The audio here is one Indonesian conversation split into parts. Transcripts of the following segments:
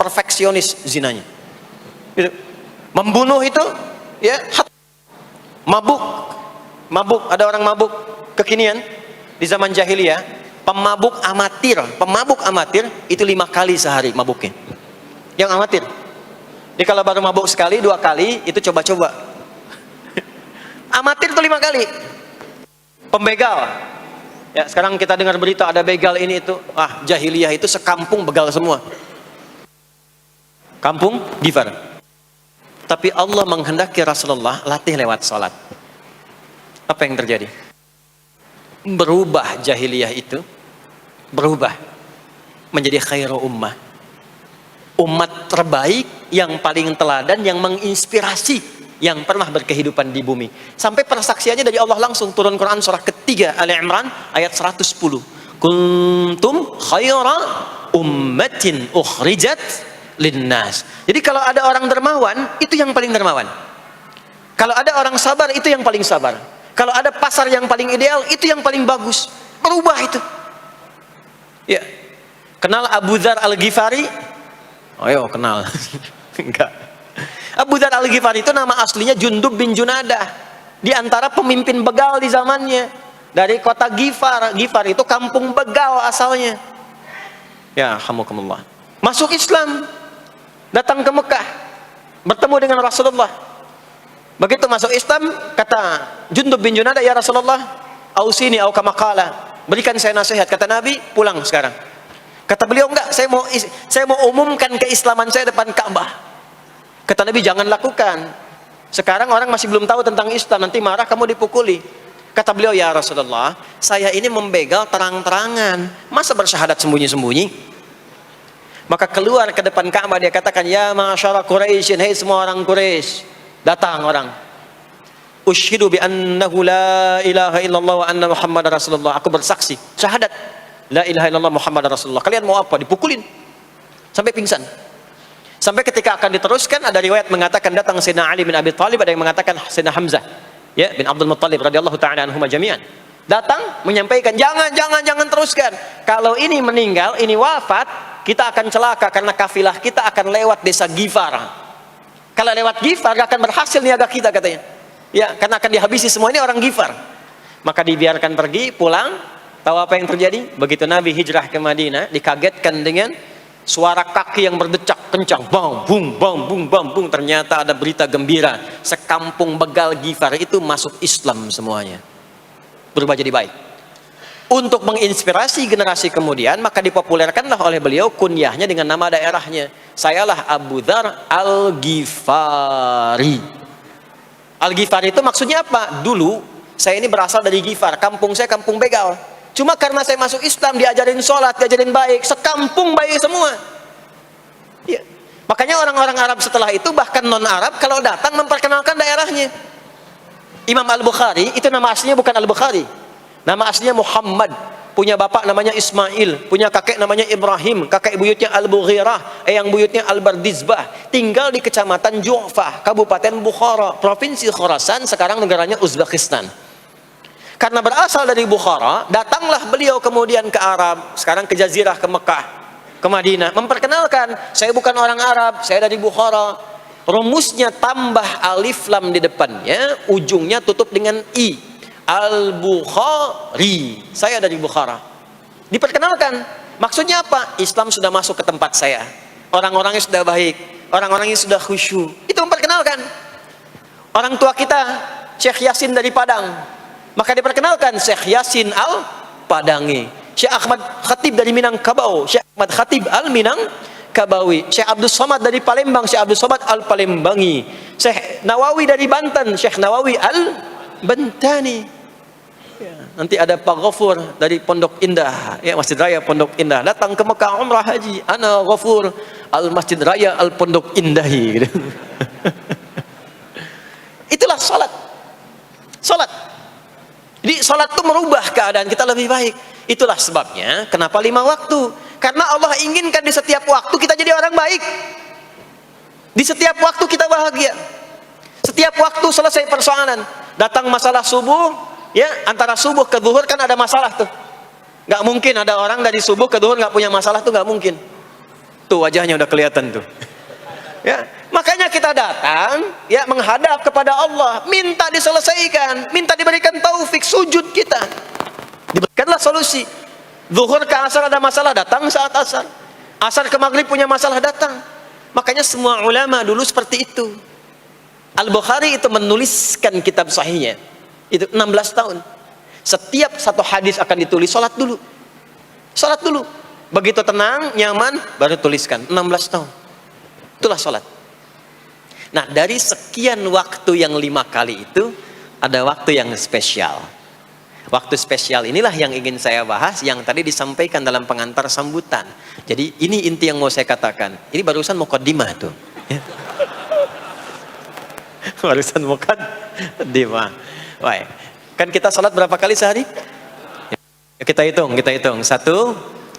perfeksionis zinanya. Gitu. Membunuh itu, ya, mabuk, ada orang mabuk kekinian di zaman jahiliyah, pemabuk amatir itu 5 kali sehari mabuknya. Yang amatir. Jadi kalau baru mabuk sekali, 2 kali, itu coba-coba. Amatir itu 5 kali. Pembegal. Ya, sekarang kita dengar berita ada begal ini itu. Jahiliyah itu sekampung begal semua. Kampung Gifar. Tapi Allah menghendaki Rasulullah latih lewat salat. Apa yang terjadi? Berubah jahiliyah itu, berubah menjadi khairu ummah. Umat terbaik yang paling teladan, yang menginspirasi, yang pernah berkehidupan di bumi. Sampai persaksiannya dari Allah langsung, turun Quran surah ketiga Ali Imran ayat 110. Kuntum khaira ummatin ukhrijat linnas. Jadi kalau ada orang dermawan, itu yang paling dermawan. Kalau ada orang sabar, itu yang paling sabar. Kalau ada pasar yang paling ideal, itu yang paling bagus. Berubah itu. Ya. Kenal Abu Dzar Al-Ghifari? Oh yo, kenal. Enggak. Abu Dzar Al-Ghifari itu nama aslinya Jundub bin Junadah. Di antara pemimpin begal di zamannya. Dari kota Ghifar. Ghifar itu kampung begal asalnya. Ya, alhamdulillah. Masuk Islam. Datang ke Mekah. Bertemu dengan Rasulullah. Begitu masuk Islam, kata Jundub bin Junadah, ya Rasulullah, ausini au kama qala, berikan saya nasihat. Kata Nabi, pulang sekarang. Kata beliau, enggak, saya mau umumkan keislaman saya depan Ka'bah. Kata Nabi, jangan lakukan. Sekarang orang masih belum tahu tentang Islam, nanti marah kamu dipukuli. Kata beliau, ya Rasulullah, saya ini membegal terang-terangan, masa bersyahadat sembunyi-sembunyi? Maka keluar ke depan Ka'bah, dia katakan, ya ma'asyara Quraisyin, hei semua orang Quraisy. Datang orang. Ushidu bi annahu la ilaha illallah wa anna Muhammadar Rasulullah. Aku bersaksi, syahadat la ilaha illallah Muhammadar Rasulullah. Kalian mau apa? Dipukulin sampai pingsan. Sampai ketika akan diteruskan, ada riwayat mengatakan datang Sayyidina Ali bin Abi Thalib, ada yang mengatakan Sayyidina Hamzah, ya, bin Abdul Muttalib radhiyallahu ta'ala anhuma jami'an. Datang menyampaikan, jangan teruskan. Kalau ini meninggal, ini wafat, kita akan celaka karena kafilah kita akan lewat desa Ghifar. Kalau lewat Ghifar gak akan berhasil niaga kita, katanya. Ya, karena akan dihabisi semua ini orang Ghifar. Maka dibiarkan pergi, pulang. Tahu apa yang terjadi? Begitu Nabi hijrah ke Madinah, dikagetkan dengan suara kaki yang berdecak kencang. Bang, bung, bang, bung, bang, bung. Ternyata ada berita gembira. Sekampung begal Ghifar itu masuk Islam semuanya. Berubah jadi baik. Untuk menginspirasi generasi kemudian, maka dipopulerkanlah oleh beliau kunyahnya dengan nama daerahnya. Sayalah Abu Dzar Al-Ghifari. Al-Ghifari itu maksudnya apa? Dulu saya ini berasal dari Ghifar, kampung saya kampung begal. Cuma karena saya masuk Islam, diajarin sholat, diajarin baik, sekampung baik semua. Ya. Makanya orang-orang Arab setelah itu, bahkan non-Arab, kalau datang memperkenalkan daerahnya. Imam Al-Bukhari, itu nama aslinya bukan Al-Bukhari. Nama aslinya Muhammad, punya bapak namanya Ismail, punya kakek namanya Ibrahim, kakek buyutnya Al-Bughirah, yang buyutnya Al-Bardizbah, tinggal di kecamatan Ju'fah, Kabupaten Bukhara, Provinsi Khorasan, sekarang negaranya Uzbekistan. Karena berasal dari Bukhara, datanglah beliau kemudian ke Arab, sekarang ke Jazirah, ke Mekah, ke Madinah, memperkenalkan, saya bukan orang Arab, saya dari Bukhara. Rumusnya tambah alif lam di depannya, ujungnya tutup dengan i. Al-Bukhari, saya dari Bukhara. Diperkenalkan, maksudnya apa? Islam sudah masuk ke tempat saya, orang-orangnya sudah baik, orang-orangnya sudah khusyuk. Itu memperkenalkan. Orang tua kita Syekh Yasin dari Padang, maka diperkenalkan Syekh Yasin Al-Padangi. Syekh Ahmad Khatib dari Minangkabau, Syekh Ahmad Khatib Al-Minangkabawi. Syekh Abdul Somad dari Palembang, Syekh Abdul Somad Al-Palembangi. Syekh Nawawi dari Banten, Syekh Nawawi Al-Bantani. Ya, nanti ada Pak Ghafur dari Pondok Indah, ya, Masjid Raya Pondok Indah, datang ke Mekah umrah haji, ana Ghafur al Masjid Raya al Pondok Indahi, gitu. Itulah salat. Jadi salat itu merubah keadaan kita lebih baik. Itulah sebabnya kenapa 5 waktu, karena Allah inginkan di setiap waktu kita jadi orang baik, di setiap waktu kita bahagia, setiap waktu selesai persoalan. Datang masalah subuh, ya, antara subuh ke zuhur kan ada masalah tuh. Nggak mungkin ada orang dari subuh ke zuhur nggak punya masalah tuh, nggak mungkin. Tuh wajahnya udah kelihatan tuh. Ya, makanya kita datang ya menghadap kepada Allah, minta diselesaikan, minta diberikan taufik, sujud kita. Diberikanlah solusi. Zuhur ke asar ada masalah, datang saat asar. Asar ke maghrib punya masalah, datang. Makanya semua ulama dulu seperti itu. Al-Bukhari itu menuliskan kitab sahihnya itu 16 tahun. Setiap satu hadis akan ditulis, sholat dulu. Sholat dulu. Begitu tenang, nyaman, baru tuliskan. 16 tahun. Itulah sholat. Nah, dari sekian waktu yang 5 kali itu, ada waktu yang spesial. Waktu spesial inilah yang ingin saya bahas, yang tadi disampaikan dalam pengantar sambutan. Jadi ini inti yang mau saya katakan. Ini barusan muqaddimah tuh. Barusan muqaddimah. Baik. Kan kita sholat berapa kali sehari? Kita hitung. 1,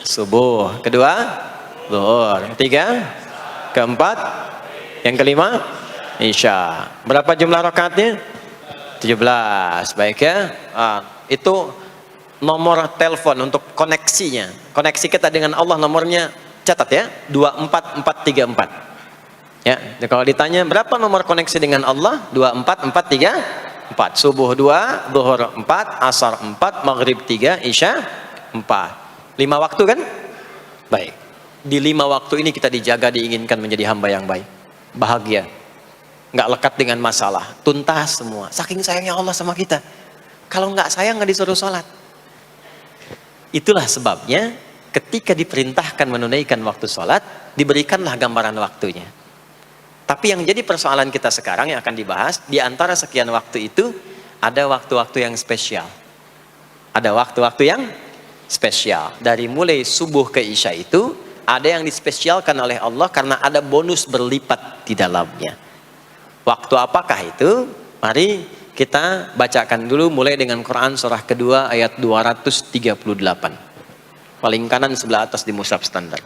subuh. 2, zuhur. 3, keempat, yang kelima, isya. Berapa jumlah rakaatnya? 17. Baik ya. Itu nomor telepon untuk koneksinya. Koneksi kita dengan Allah nomornya catat ya. 24434. Ya, kalau ditanya berapa nomor koneksi dengan Allah? 24434. Subuh 2, zuhur 4, asar 4, maghrib 3, isya 4. 5 waktu kan? Baik. Di 5 waktu ini kita dijaga, diinginkan menjadi hamba yang baik, bahagia, nggak lekat dengan masalah, tuntas semua. Saking sayangnya Allah sama kita. Kalau nggak sayang nggak disuruh sholat. Itulah sebabnya ketika diperintahkan menunaikan waktu sholat, diberikanlah gambaran waktunya. Tapi yang jadi persoalan kita sekarang yang akan dibahas, di antara sekian waktu itu, ada waktu-waktu yang spesial. Ada waktu-waktu yang spesial. Dari mulai subuh ke isya itu, ada yang dispesialkan oleh Allah karena ada bonus berlipat di dalamnya. Waktu apakah itu? Mari kita bacakan dulu mulai dengan Quran surah kedua ayat 238. Paling kanan sebelah atas di mushaf standar.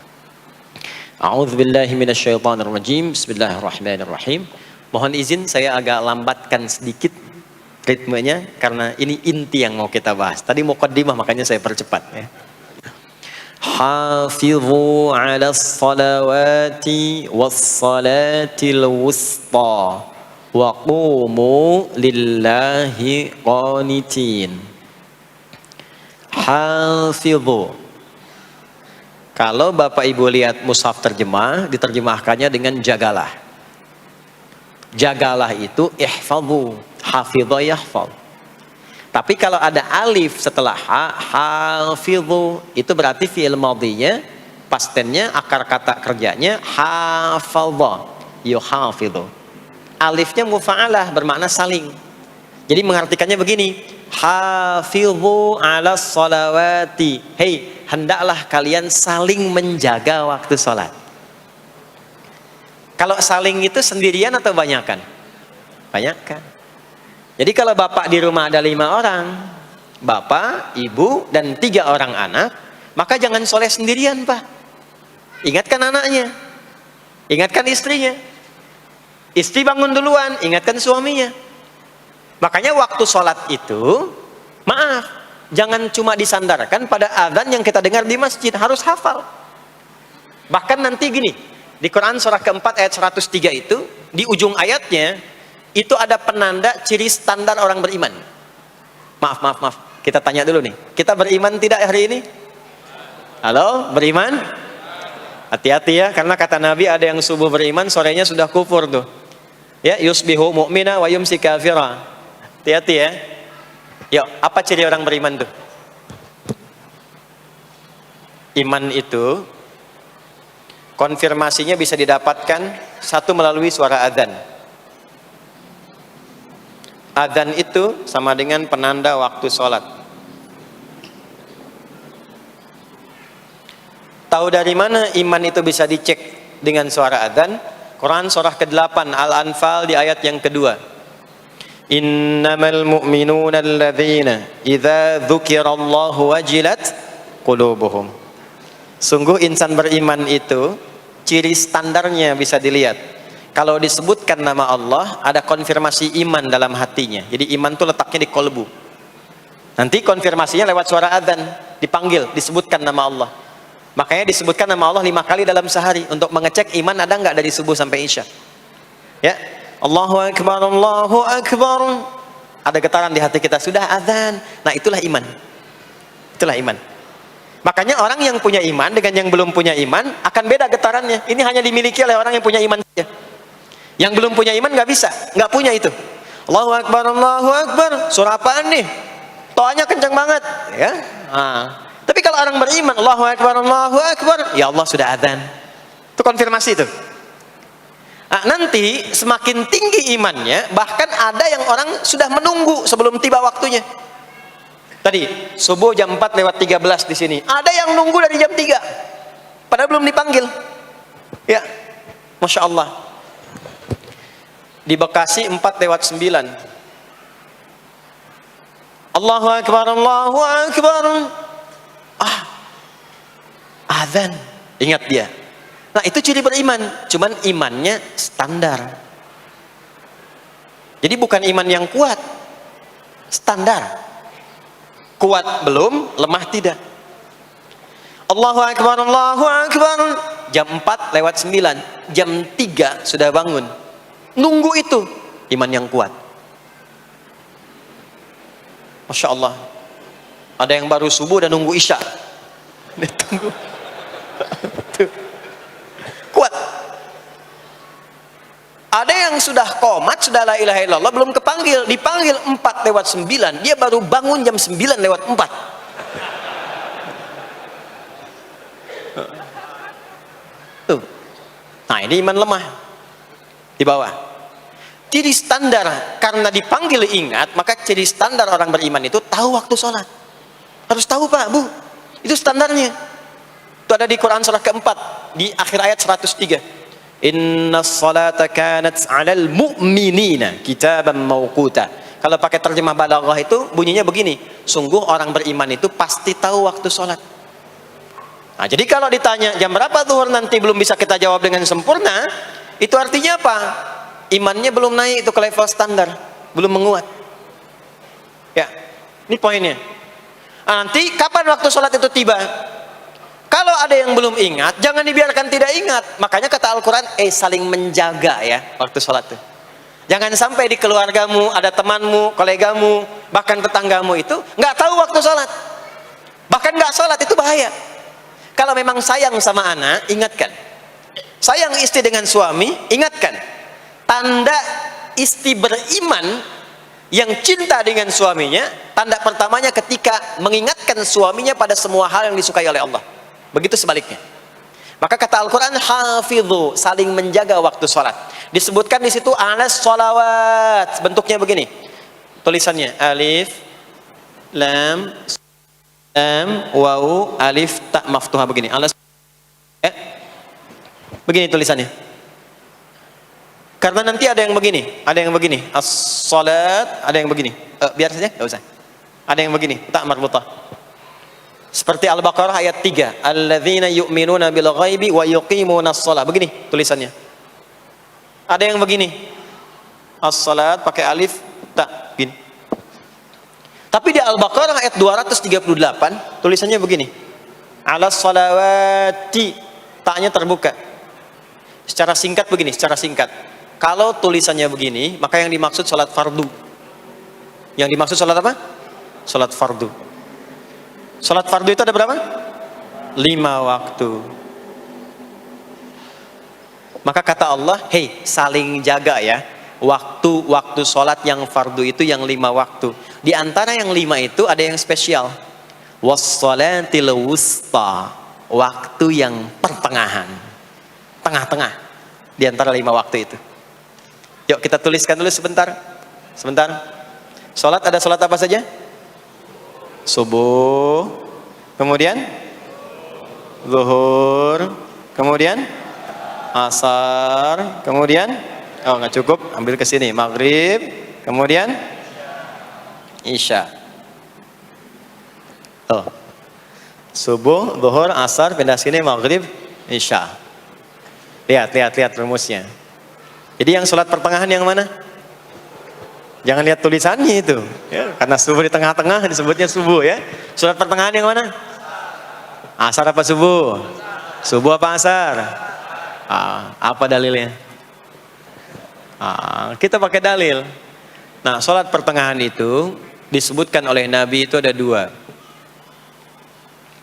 A'udzubillahi minasyaitonirrajim. Bismillahirrahmanirrahim. Mohon izin saya agak lambatkan sedikit ritmenya karena ini inti yang mau kita bahas. Tadi muqaddimah makanya saya percepat ya. Hafizu 'alas salawati was-salatil wusta wa qumu lillahi qanitin. Hafizu. Kalau Bapak Ibu lihat mushaf terjemah, diterjemahkannya dengan jagalah. Jagalah itu ihfazu, hafidha yahfaz. Tapi kalau ada alif setelah ha, hafizu, itu berarti fi'il madhinya, past tense-nya, akar kata kerjanya hafadha, yuhafidhu. Alifnya mufa'alah, bermakna saling. Jadi mengartikannya begini, hafizu 'alas salawati. Hei, hendaklah kalian saling menjaga waktu sholat. Kalau saling itu sendirian atau banyakan? Banyakan. Jadi kalau bapak di rumah ada 5 orang, bapak, ibu, dan 3 orang anak, maka jangan sholat sendirian pak. Ingatkan anaknya, ingatkan istrinya. Istri bangun duluan, ingatkan suaminya. Makanya waktu sholat itu, maaf, jangan cuma disandarkan pada adzan yang kita dengar di masjid, harus hafal. Bahkan nanti gini, di Quran surah keempat ayat 103 itu, di ujung ayatnya, itu ada penanda ciri standar orang beriman. Maaf, kita tanya dulu nih, kita beriman tidak hari ini? Halo, beriman? Hati-hati ya, karena kata Nabi ada yang subuh beriman, sorenya sudah kufur tuh. Ya, yusbihu mu'mina wa yumsi kafira. Hati-hati ya. Yuk, apa ciri orang beriman tuh? Iman itu konfirmasinya bisa didapatkan satu melalui suara adzan. Adzan itu sama dengan penanda waktu sholat. Tahu dari mana iman itu bisa dicek dengan suara adzan? Quran surah ke-8 Al-Anfal di ayat yang kedua. Innamal mu'minuna alladzina idza dzukirallahu wajilat qulubuhum. Sungguh insan beriman itu ciri standarnya bisa dilihat. Kalau disebutkan nama Allah, ada konfirmasi iman dalam hatinya. Jadi iman itu letaknya di kolbu. Nanti konfirmasinya lewat suara adzan, dipanggil, disebutkan nama Allah. Makanya disebutkan nama Allah 5 kali dalam sehari untuk mengecek iman ada nggak dari subuh sampai isya. Ya, Allahu Akbar, Allahu Akbar. Ada getaran di hati kita, sudah azan. Nah, itulah iman. Itulah iman. Makanya orang yang punya iman dengan yang belum punya iman akan beda getarannya. Ini hanya dimiliki oleh orang yang punya iman saja. Yang belum punya iman nggak bisa, nggak punya itu. Allahu Akbar, Allahu Akbar. Surah apaan nih? Toanya kencang banget, ya. Tapi kalau orang beriman, Allahu Akbar, Allahu Akbar, ya Allah sudah adzan. Itu konfirmasi itu. Nanti semakin tinggi imannya, bahkan ada yang orang sudah menunggu sebelum tiba waktunya. Tadi subuh jam 4:13 di sini. Ada yang nunggu dari jam 3. Padahal belum dipanggil. Ya. Masya Allah. Di Bekasi 4:09. Allahu Akbar, Allahu Akbar. Azan. Ingat dia. Nah, itu ciri beriman. Cuman imannya standar. Jadi bukan iman yang kuat. Standar. Kuat belum, lemah tidak. Allahu Akbar, Allahu Akbar. Jam 4:09. Jam 3 sudah bangun. Nunggu itu. Iman yang kuat. Masya Allah. Ada yang baru subuh dan nunggu isya. Tunggu. Kuat. Ada yang sudah qomat, sudah la ilaha illallah, belum kepanggil, dipanggil 4:09, dia baru bangun jam 9:04. Tuh. Nah, ini iman lemah. Di bawah. Ciri standar, karena dipanggil ingat, maka ciri standar orang beriman itu tahu waktu sholat. Harus tahu Pak, Bu. Itu standarnya. Itu ada di Quran surah keempat, di akhir ayat 103. Inna salata kanat 'alal mu'minina kitaban mawquta. Kalau pakai terjemah balaghah itu bunyinya begini, sungguh orang beriman itu pasti tahu waktu sholat. Nah, jadi kalau ditanya jam berapa zuhur nanti belum bisa kita jawab dengan sempurna, itu artinya apa? Imannya belum naik itu ke level standar, belum menguat. Ya, ini poinnya. Nanti kapan waktu sholat itu tiba? Kalau ada yang belum ingat, jangan dibiarkan tidak ingat. Makanya kata Al-Quran, saling menjaga ya waktu sholat itu. Jangan sampai di keluargamu, ada temanmu, kolegamu, bahkan tetanggamu itu nggak tahu waktu sholat. Bahkan nggak sholat, itu bahaya. Kalau memang sayang sama anak, ingatkan. Sayang istri dengan suami, ingatkan. Tanda istri beriman yang cinta dengan suaminya, tanda pertamanya ketika mengingatkan suaminya pada semua hal yang disukai oleh Allah. Begitu sebaliknya. Maka kata Al-Quran, hafidhu, saling menjaga waktu sholat. Disebutkan di situ alas sholawat. Bentuknya begini. Tulisannya alif, lam, waw, alif, ta maftuha begini. Alas, begini tulisannya. Karena nanti ada yang begini, as-sholat, ada yang begini. Biar saja, nggak usah. Ada yang begini, ta marbutah. Seperti Al-Baqarah ayat 3, alladzina yu'minuna bil ghaibi wa yuqimunas shalah. Begini tulisannya. Ada yang begini, as-salat pakai alif ta gini. Tapi di Al-Baqarah ayat 238 tulisannya begini, alas salawati, taknya terbuka. Secara singkat begini, secara singkat. Kalau tulisannya begini, maka yang dimaksud salat fardu. Yang dimaksud salat apa? Salat fardu. Salat fardu itu ada berapa? 5 waktu. Maka kata Allah, hei, saling jaga ya. Waktu salat yang fardu itu yang 5 waktu. Di antara yang 5 itu ada yang spesial. Was-shalatil wusta. Waktu yang pertengahan. Tengah-tengah. Di antara 5 waktu itu. Yuk kita tuliskan dulu sebentar. Sebentar. Salat ada salat apa saja? Subuh, kemudian zuhur, kemudian asar, kemudian nggak cukup, ambil ke sini, maghrib, kemudian isya. Subuh, zuhur, asar, pindah sini, maghrib, isya. Lihat rumusnya. Jadi yang sholat pertengahan yang mana? Jangan lihat tulisannya itu, ya, karena subuh di tengah-tengah disebutnya subuh ya. Sholat pertengahan yang mana? Asar apa subuh? Subuh apa asar? Apa dalilnya? Kita pakai dalil. Nah, sholat pertengahan itu disebutkan oleh Nabi itu ada dua.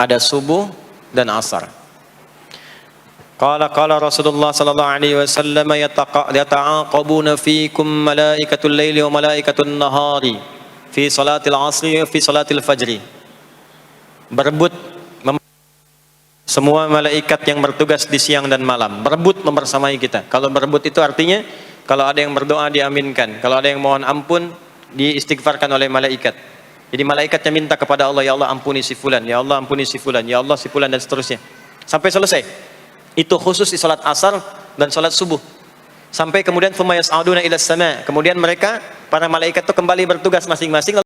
Ada subuh dan asar. Qala Rasulullah sallallahu alaihi wasallam yata'aqabuna fiikum malaikatul laili wa malaikatun nahari fi salatil asri wa fi salatil fajri. Berebut semua malaikat yang bertugas di siang dan malam, berebut membersamai kita. Kalau berebut itu artinya kalau ada yang berdoa diaminkan, kalau ada yang mohon ampun diistighfarkan oleh malaikat. Jadi malaikatnya minta kepada Allah, ya Allah ampuni si fulan, ya Allah ampuni si fulan, ya Allah si fulan, dan seterusnya sampai selesai. Itu khusus di salat asar dan salat subuh. Sampai kemudian thumma yas'aduna ila sama, kemudian mereka para malaikat itu kembali bertugas masing-masing.